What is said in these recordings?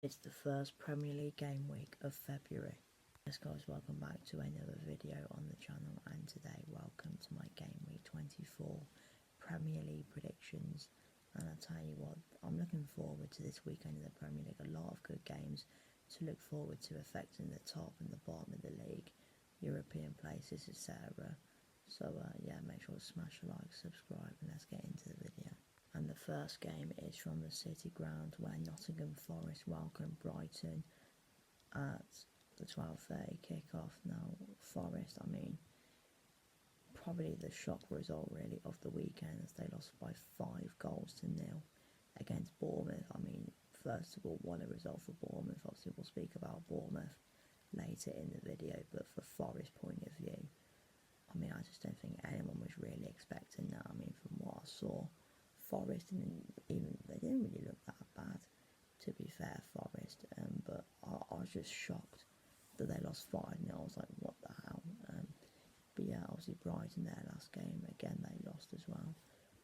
It's the first Premier League game week of February. Yes guys, welcome back to another video on the channel, and today welcome to my game week 24 Premier League predictions. And I'll tell you what, I'm looking forward to this weekend in the Premier League. A lot of good games to look forward to affecting the top and the bottom of the league, European places, etc. So yeah, make sure to smash a like, subscribe, and let's get into the video. And the first game is from the City ground, where Nottingham Forest welcome Brighton at the 12:30 kickoff. Now, Forest, probably the shock result really of the weekend, as they lost by 5 goals to 0 against Bournemouth. First of all, what a result for Bournemouth. Obviously, we'll speak about Bournemouth later in the video, but for Forest point of view, I just don't think anyone was really expecting that. From what I saw, Forest, even they didn't really look that bad, to be fair, Forest, but I was just shocked that they lost 5-0. I was like, what the hell? But yeah, obviously Brighton, their last game, again they lost as well,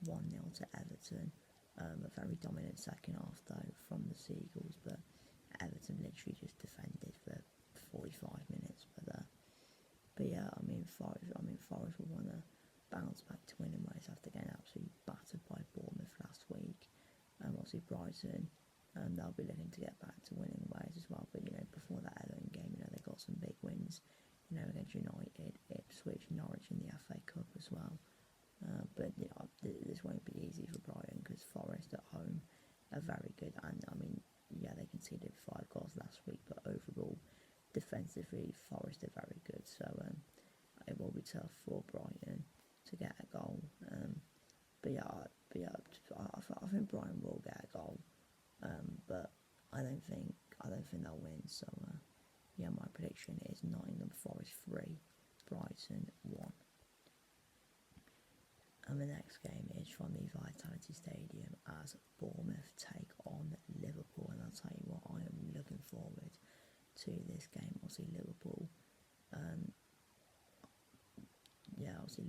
1-0 to Everton. A very dominant second half though from the Seagulls, but Everton literally just defended for 45 minutes. But yeah, Forest will want to bounce back to winning ways after getting absolutely battered by Bournemouth last week. Obviously Brighton, they'll be looking to get back to winning ways as well. But before that Everton game, they got some big wins, against United, Ipswich, Norwich in the FA Cup as well. But this won't be easy for Brighton, because Forest at home are very good, and yeah, they conceded 5 goals last week, but overall defensively Forest are very good. So it will be tough for Brighton to get a goal. But yeah, I think Brighton will get a goal, but I don't think they'll win. So yeah, my prediction is Nottingham Forest 3, Brighton 1. And the next game is from the Vitality Stadium as Bournemouth take on Liverpool. And I'll tell you what, I am looking forward to this game. Obviously Liverpool,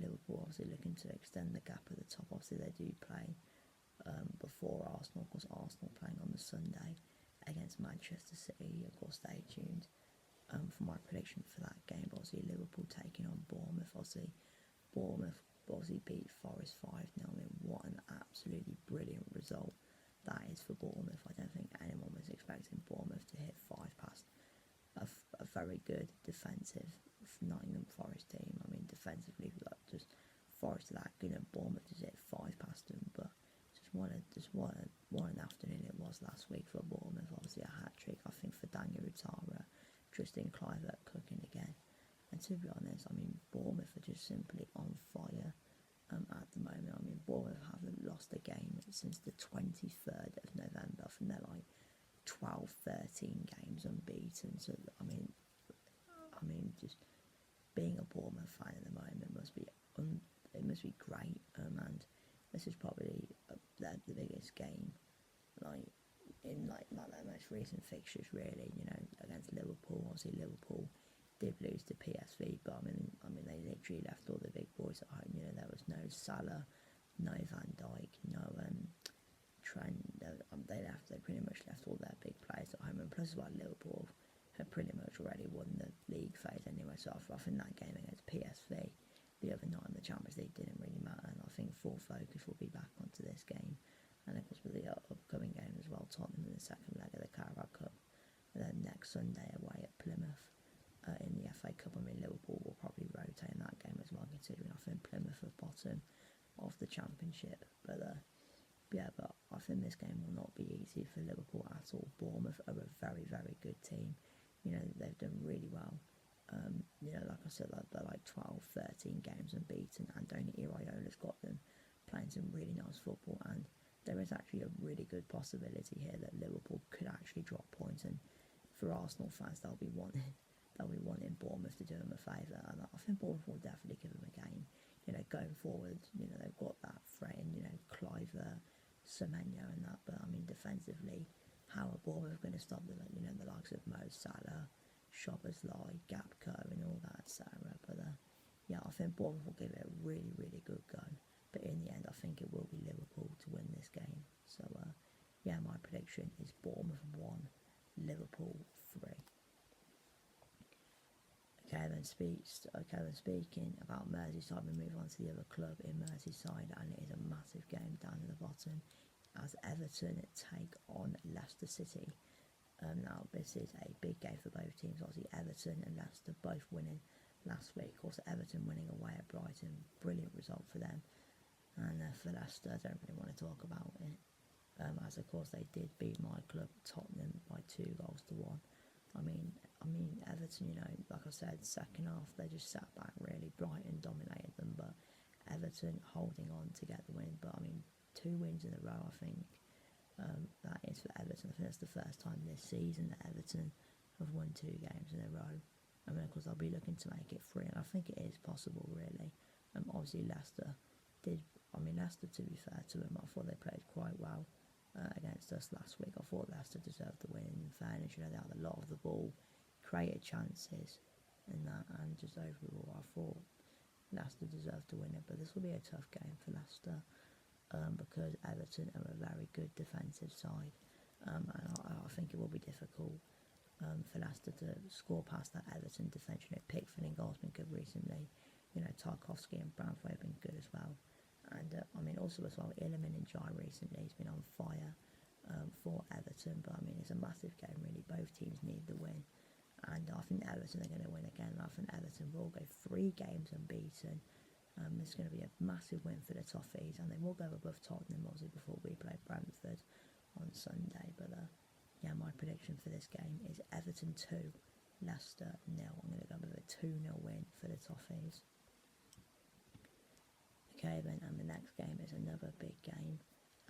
Liverpool looking to extend the gap at the top. Obviously they do play before Arsenal. Of course, Arsenal playing on the Sunday against Manchester City. Of course, stay tuned for my prediction for that game. But obviously Liverpool taking on Bournemouth. Bournemouth beat Forest 5-0. What an absolutely brilliant result that is for Bournemouth. I don't think anyone was expecting Bournemouth to hit 5 past a very good defensive Nottingham Forest team. Defensively, just Forest are that good, and Bournemouth just hit 5 past them. But what an afternoon it was last week for Bournemouth. Obviously a hat trick, I think, for Daniel Utara, Justin Kluivert cooking again. And to be honest, Bournemouth are just simply on fire at the moment. Bournemouth haven't lost a game since the 23rd of November. I think they're like 12-13 games unbeaten. So just being a Bournemouth fan at the moment must be great. And this is probably the biggest game, in their most recent fixtures, really. Against Liverpool. Obviously Liverpool did lose to PSV, but they literally left all the big boys at home. There was no Salah, no Van Dijk, no Trent. They pretty much left all their big players at home, and plus Liverpool had pretty much already won the league phase anyway. So I think that game against PSV the other night in the Champions League didn't really matter, and I think full focus will be back onto this game. And of course with the upcoming game as well, Tottenham in the second leg of the Carabao Cup, and then next Sunday away at Plymouth in the FA Cup. Liverpool will probably rotate in that game as well, considering I think Plymouth are bottom of the Championship. But I think this game will not be easy for Liverpool at all. Bournemouth are a very, very good team. They've done really well. Like I said, they're like 12-13 games unbeaten, and Donny Iraola's got them playing some really nice football. And there is actually a really good possibility here that Liverpool could actually drop points, and for Arsenal fans, they'll be wanting Bournemouth to do them a favour, and I think Bournemouth will definitely give them a game. Going forward, they've got that threat in, Kluivert, Semenyo and that, but defensively, how are Bournemouth going to stop the likes of Mo Salah, Szoboszlai, Gapco and all that, etc. But yeah, I think Bournemouth will give it a really, really good go. But in the end, I think it will be Liverpool to win this game. So yeah, my prediction is Bournemouth 1, Liverpool 3. Speaking about Merseyside, we move on to the other club in Merseyside, and it is a massive game down at the bottom as Everton take on Leicester City. Now, this is a big game for both teams. Obviously, Everton and Leicester both winning last week. Of course, Everton winning away at Brighton, brilliant result for them. And for Leicester, I don't really want to talk about it, as of course they did beat my club Tottenham by 2-1. I mean, Everton, like I said, second half they just sat back really. Brighton dominated them, but Everton holding on to get the win. But I mean, 2 wins in a row, I think. That is for Everton. I think that's the first time this season that Everton have won 2 games in a row. I mean, of course, I'll be looking to make it 3, and I think it is possible, really. Obviously, Leicester did. I mean, Leicester, to be fair to them, I thought they played quite well against us last week. I thought Leicester deserved the win. In fairness, they had a lot of the ball, created chances, and just overall, I thought Leicester deserved to win it. But this will be a tough game for Leicester. Because Everton are a very good defensive side, and I think it will be difficult for Leicester to score past that Everton defence. Pickford and goal's been good recently. Tarkowski and Branthwaite have been good as well, and I mean also as well, Iliman and Jai recently has been on fire for Everton. But I mean, it's a massive game really. Both teams need the win, and I think Everton are going to win again. I think Everton will go 3 games unbeaten. This is going to be a massive win for the Toffees, and they will go above Tottenham obviously before we play Brentford on Sunday. But yeah, my prediction for this game is Everton 2, Leicester 0. I'm going to go with a 2-0 win for the Toffees. Okay then, and the next game is another big game,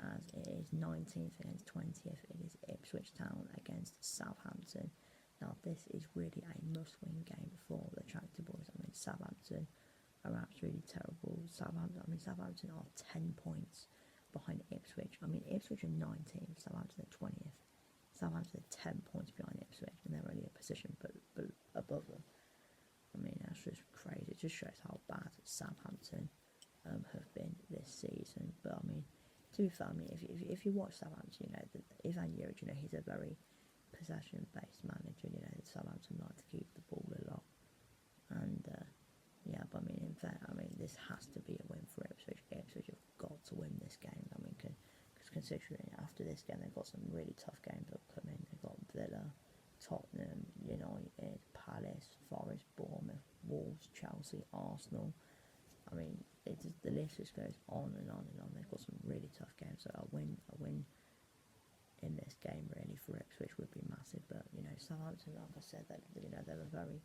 as it is 19th against 20th. It is Ipswich Town against Southampton. Now this is really a must-win game for the Tractor Boys. I mean, Southampton are absolutely terrible. Southampton are 10 points behind Ipswich. I mean, Ipswich are 19th, Southampton are 20th. Southampton are 10 points behind Ipswich, and they're only a position but above them. I mean, that's just crazy. It just shows how bad Southampton have been this season. But I mean, to be fair, I mean, if you watch Southampton, Ivan Juric, he's a very possession-based manager. Southampton like to keep the ball a lot, and yeah, but I mean, in fact, this has to be a win for Ipswich. Ipswich have got to win this game. I mean, because considering after this game they've got some really tough games upcoming. They've got Villa, Tottenham, United, Palace, Forest, Bournemouth, Wolves, Chelsea, Arsenal. I mean, the list just goes on and on and on. They've got some really tough games. So a win in this game really for Ipswich would be massive. But Southampton, like I said, they're a very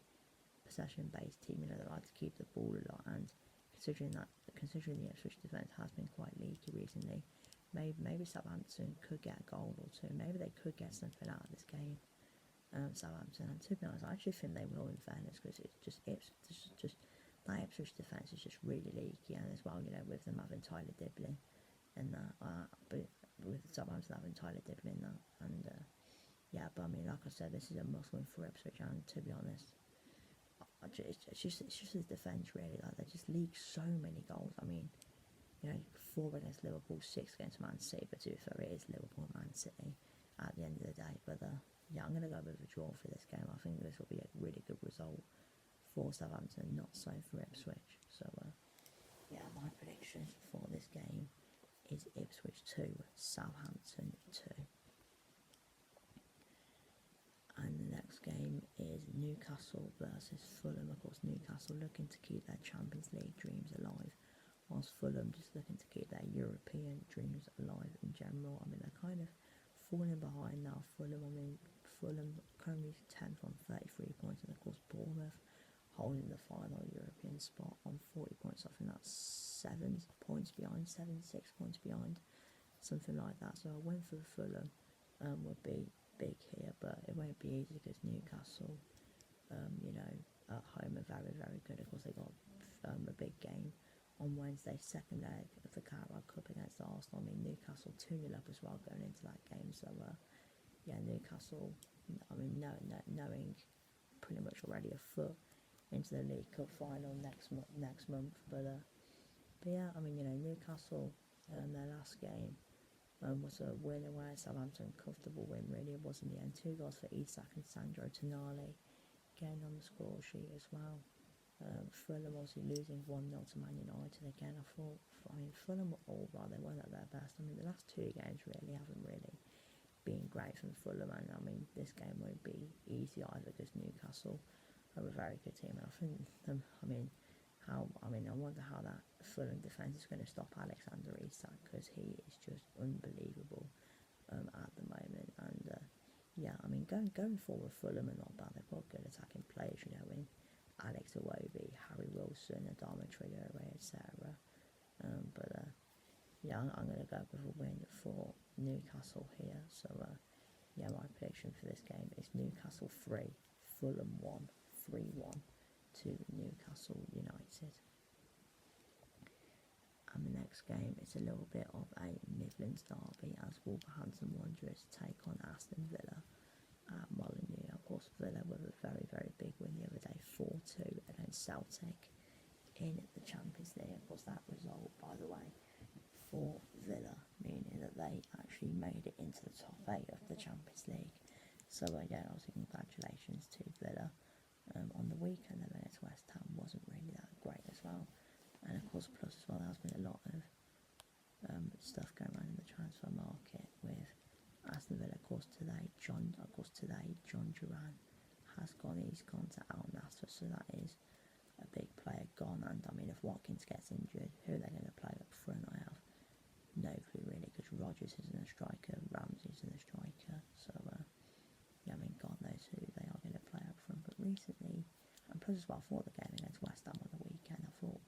possession-based team. They like to keep the ball a lot, and considering the Ipswich defence has been quite leaky recently, maybe Southampton could get a goal or 2. Maybe they could get something out of this game, Southampton. And to be honest, I actually think they will, in fairness, because it's just that Ipswich defence is just really leaky, and as well, with them having Tyler Diblin and that, but with Southampton having Tyler Diblin that, and yeah, but I mean, like I said, this is a must-win for Ipswich, and to be honest, it's just his defence really. Like, they just leak so many goals. I mean, 4 against Liverpool, 6 against Man City. But to be fair, it is Liverpool and Man City at the end of the day. But yeah, I'm going to go with a draw for this game. I think this will be a really good result for Southampton, not so for Ipswich. So yeah, my prediction for this game is Ipswich 2, Southampton 2. And the next game is Newcastle versus Fulham. Of course, Newcastle looking to keep their Champions League dreams alive, whilst Fulham just looking to keep their European dreams alive in general. I mean, they're kind of falling behind now. Fulham currently 10th on 33 points, and of course Bournemouth holding the final European spot on 40 points. I think that's 6 points behind, something like that. So a win for Fulham would be big here, but it won't be easy because Newcastle, at home are very, very good. Of course, they got a big game on Wednesday, second leg of the Carabao Cup against Arsenal. I mean, Newcastle 2-0 up as well going into that game. So, yeah, Newcastle, I mean, knowing pretty much already a foot into the League Cup final next month. But yeah, I mean, Newcastle, their last game Was a win away at Southampton, comfortable win really. It was in the end. 2 goals for Isak and Sandro Tonali, again on the score sheet as well. Fulham obviously losing 1-0 to Man United again. Fulham were all right, they weren't at their best. The last 2 games really haven't really been great from Fulham, and this game won't be easy either because Newcastle are a very good team, and I think I wonder how that Fulham defence is going to stop Alexander Isak, because he is just unbelievable at the moment. And going forward, Fulham are not bad. They've got good attacking players, in Alex Iwobi, Harry Wilson, Adama Traore, etc. I'm going to go with a win for Newcastle here. So, my prediction for this game is Newcastle 3, Fulham 1, 3-1 to Newcastle United. And the next game is a little bit of a Midlands derby as Wolverhampton Wanderers take on Aston Villa at Molineux. Of course, Villa with a very, very big win the other day, 4-2 against Celtic in the Champions League. Of course, that result, by the way, for Villa, meaning that they actually made it into the top 8 of the Champions League. So again, obviously congratulations to Villa. On the weekend, they went to West Ham, wasn't really that great as well. And of course, plus as well, there's been a lot of stuff going on in the transfer market with Aston Villa. Of course, today, John Duran has gone. He's gone to Al Nassr, so that is a big player gone. And if Watkins gets injured, who are they going to play up front? I have no clue really, because Rodgers isn't a striker, Ramsey isn't a striker. So God knows who they are going to play up front. But recently, and plus as well, for the game against West Ham on the weekend, I thought,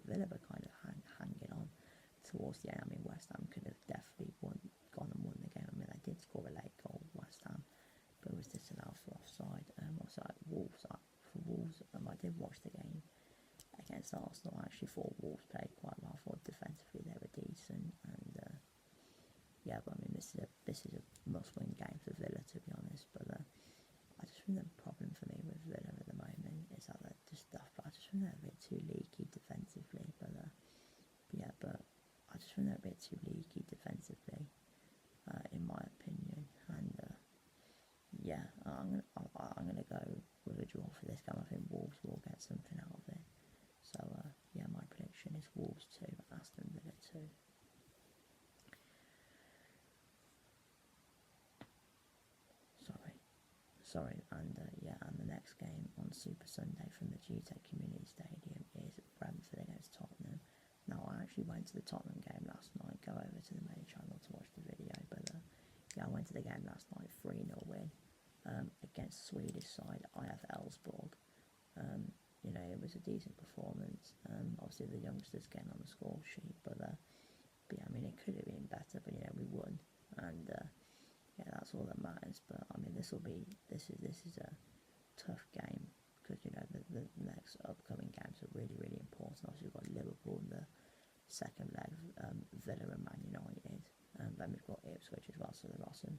Villa were kind of hanging on towards the end. West Ham could have definitely gone and won the game. They did score a late goal, West Ham, but it was disallowed for offside. Wolves, for Wolves, I did watch the game against Arsenal. I actually thought Wolves played quite well. I thought defensively they were decent, and this is a must-win game for Villa, to be honest. But I just think the problem for me with Villa at the moment is that they're just stuff. But I just think they're a bit too leaky defensively. But I just think they're a bit too leaky defensively, in my opinion. And I'm gonna go with a draw for this game. I think Wolves will get something out of it. So my prediction is Wolves 2, Aston Villa 2. Sorry, and the next game on Super Sunday from the GW Community Stadium is Brentford against Tottenham. Now, I actually went to the Tottenham game last night. Go over to the main channel to watch the video. But I went to the game last night, 3-0 win against Swedish side IF Elfsborg. It was a decent performance. Obviously, the youngsters getting on the score sheet, but it could have been better. But we won, and that's all that matters. But this is a tough game, because the next upcoming games are really, really important. Obviously, we've got Liverpool in the second leg, Villa and Man United, then we've got Ipswich as well. So there are some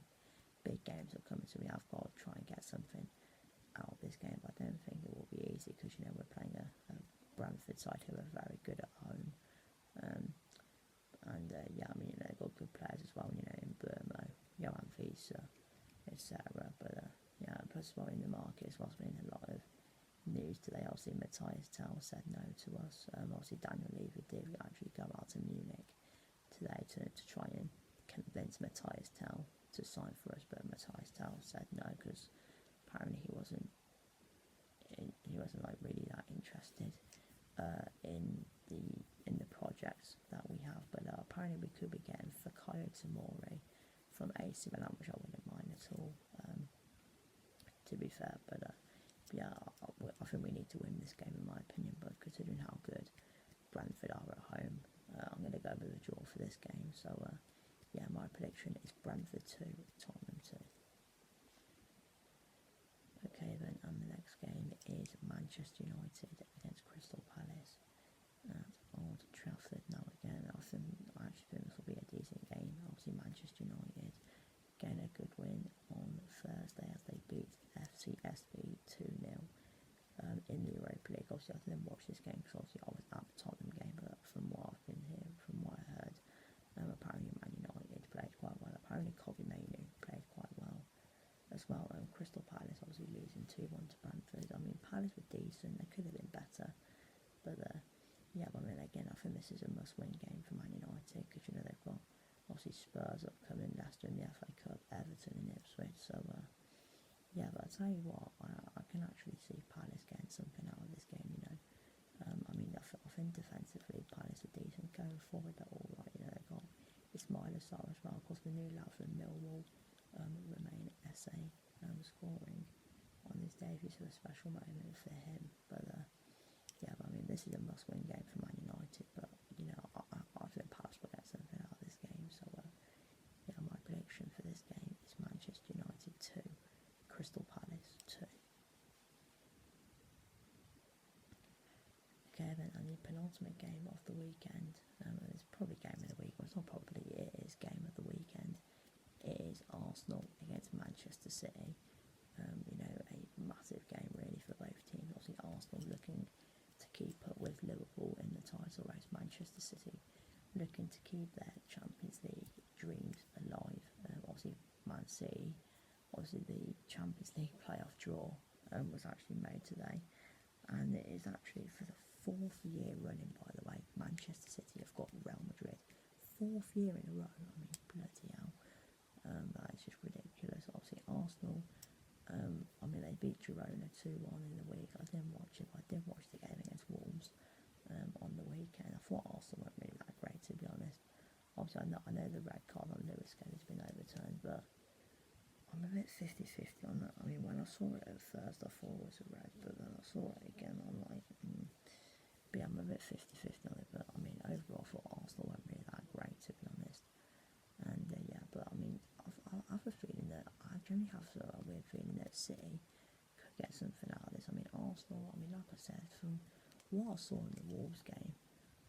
big games that are coming. So we have got to try and get something out of this game. But I don't think it will be easy, because we're playing a Brentford side who are very good at home. They've got good players as well. In Burmo, Johan Visa, etc. But plus well, in the market as well, there's been a lot of news today. Obviously, Matthias Tell said no to us. Obviously, Daniel Levy did actually go out to Munich today to try and convince Matthias Tell to sign for us, but Matthias Tell said no, because apparently he wasn't like really that interested in the projects that we have. But apparently we could be getting Fikayo Tomori from AC Milan, which I wouldn't mind at all, to be fair. But I think we need to win this game, in my opinion. But considering how good Brentford are at home, I'm going to go with a draw for this game. So my prediction is Brentford 2, Tottenham 2. Okay then, and the next game is Manchester United against Crystal Palace at Old Trafford. Now again, I actually think this will be a decent game. Obviously, Manchester United getting a good win on Thursday as they beat FCSB 2-0 in the Europa League. Obviously, I didn't watch this game because obviously I was at the Tottenham game, but from what I've been hearing, from what I heard, apparently Man United played apparently Kobe Mainoo played quite well as well. Crystal Palace obviously losing 2-1 to Brentford. I mean, Palace were decent, they could have been better, but yeah, but I mean, again, I think this is a must-win game for Man United, because you know they've got obviously Spurs upcoming, Leicester in the FA Cup, Everton and Ipswich. So yeah, but I tell you what, I can actually see Palace getting something out of this game. You know, I mean, I think defensively Palace are decent. Going forward, they're all right. You know, they've got Ismail Assar as well. Of course, the new lad from Millwall, Remain SA, scoring on his debut, so a special moment for him. But yeah, but I mean, this is a must-win game for Man United. But you know, I think Palace will get something out of this game. So yeah, my prediction for this game is Manchester United 2, Crystal Palace 2. Okay, then, and the penultimate game of the weekend, it's probably game of the week, well, it's not probably, it is game of the weekend. It is Arsenal against Manchester City. You know, a massive game really for both teams. Obviously, Arsenal looking to keep up with Liverpool in the title race. Manchester City looking to keep their Champions League dreams alive. Obviously, Man City, obviously the Champions League playoff draw was actually made today, and it is actually for the 4th year running, by the way. Manchester City have got Real Madrid 4th year in a row. I mean, bloody hell. That is just ridiculous. Obviously, Arsenal, I mean, they beat Girona 2-1 in the week. I didn't watch it, but I did watch the game against Wolves on the weekend. I thought Arsenal weren't really that great, to be honest. Obviously, I know the red card on Lewis Kelly's been overturned, but I'm a bit 50-50 on that. I mean, when I saw it at first, I thought it was a red, but then I saw it again, I'm like, but yeah, I'm a bit 50-50 on it. But I mean, overall, I thought Arsenal weren't really that great, to be honest. And yeah, but I mean, I have a feeling that, I generally have a weird feeling that City could get something out of this. I mean, Arsenal, I mean, like I said, from what I saw in the Wolves game,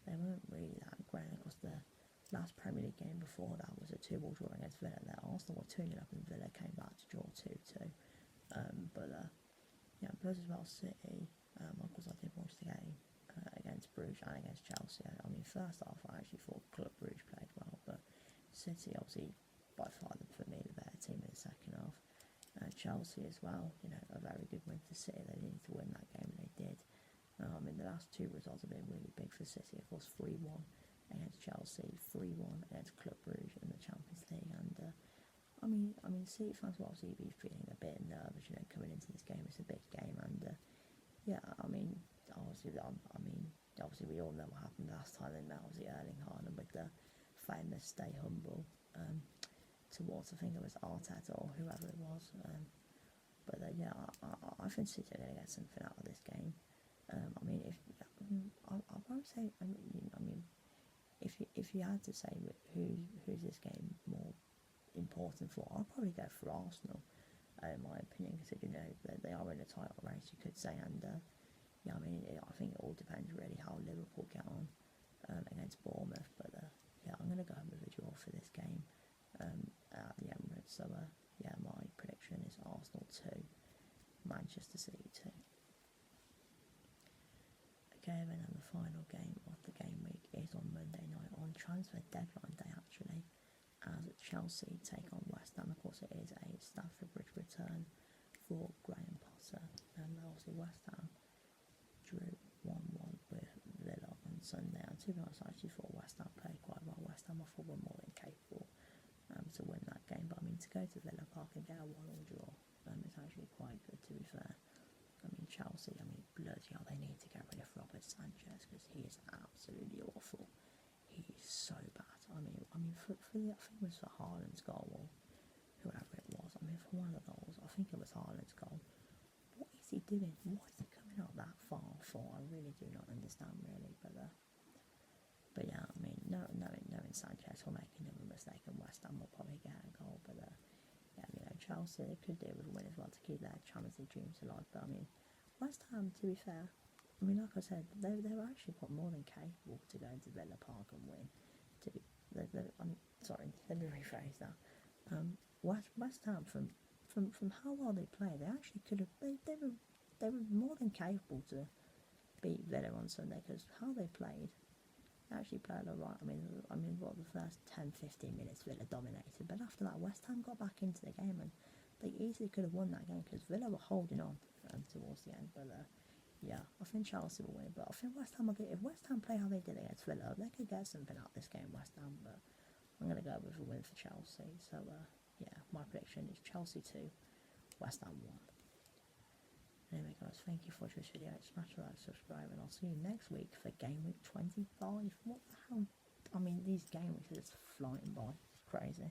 they weren't really that great. Of course, the last Premier League game before that was a 2-2 draw against Villa. There, Arsenal were 2-0 up and Villa came back to draw 2-2. But yeah, plus as well, City, of course, I did watch the game against Bruges and against Chelsea. I mean, first half, I actually thought Club Bruges played well, but City, obviously, by far, for me, the better team in the second half. Chelsea as well, you know, a very good win for City. They needed to win that game, and they did. I mean, the last two results have been really big for City. Of course, 3-1 against Chelsea, 3-1 against Club Brugge in the Champions League. And I mean, City fans will obviously be feeling a bit nervous, you know, coming into this game. It's a big game, and yeah, I mean, obviously, obviously, we all know what happened last time they met. Obviously, Erling Haaland with the famous "Stay humble" towards, I think it was Arteta or whoever it was. But yeah, I think City are going to get something out of this game. I mean, I won't say. I mean, if you had to say who's this game more important for, I'd probably go for Arsenal. In my opinion, because you know they are in a title race, you could say, and yeah, I mean, I think it all depends really how Liverpool get on against Bournemouth. But yeah, I'm going to go with a draw for this game at the Emirates. So yeah, my prediction is Arsenal 2, Manchester City 2. Okay, then, and the final game of the game week is on Monday night, on transfer deadline day actually, as Chelsea take on West Ham. Of course, it is a Stamford Bridge return for Graham Potter. Obviously, West Ham drew 1-1 with Villa on Sunday. And to be honest, I actually thought West Ham played quite well. West Ham, I thought, were more than capable to win that game. But I mean, to go to Villa Park and get a 1-1 draw, it's actually quite good, to be fair. I mean, Chelsea, I mean, bloody hell, they need to get rid of Robert Sanchez, because he is absolutely awful. He is so bad. I mean, for the, I think it was for Haaland's goal, or whoever it was. I mean, for one of the goals, I think it was Haaland's goal. What is he doing? What is he coming out that far for? I really do not understand, really. But yeah, I mean, knowing Sanchez for making another mistake, and West Ham will probably get a goal. But yeah, you know, Chelsea, they could do with a win as well to keep their Champions League dreams alive. But I mean, West Ham, to be fair, I mean, like I said, they were actually quite more than capable to go into Villa Park and win. Sorry, let me rephrase that. West Ham, from how well they played, they actually could have. They were more than capable to beat Villa on Sunday, because how they played, They actually played alright. I mean, what, the first 10, 15 minutes Villa dominated, but after that West Ham got back into the game and they easily could have won that game because Villa were holding on towards the end. But yeah, I think Chelsea will win. But I think West Ham will get, if West Ham play how they did against Villa, they could get something out of this game, West Ham. But I'm going to go with a win for Chelsea. So yeah, my prediction is Chelsea 2, West Ham 1. Anyway guys, thank you for watching this video. Smash the like, subscribe, and I'll see you next week for game week 25. What the hell? I mean, these game weeks are just flying by. It's crazy.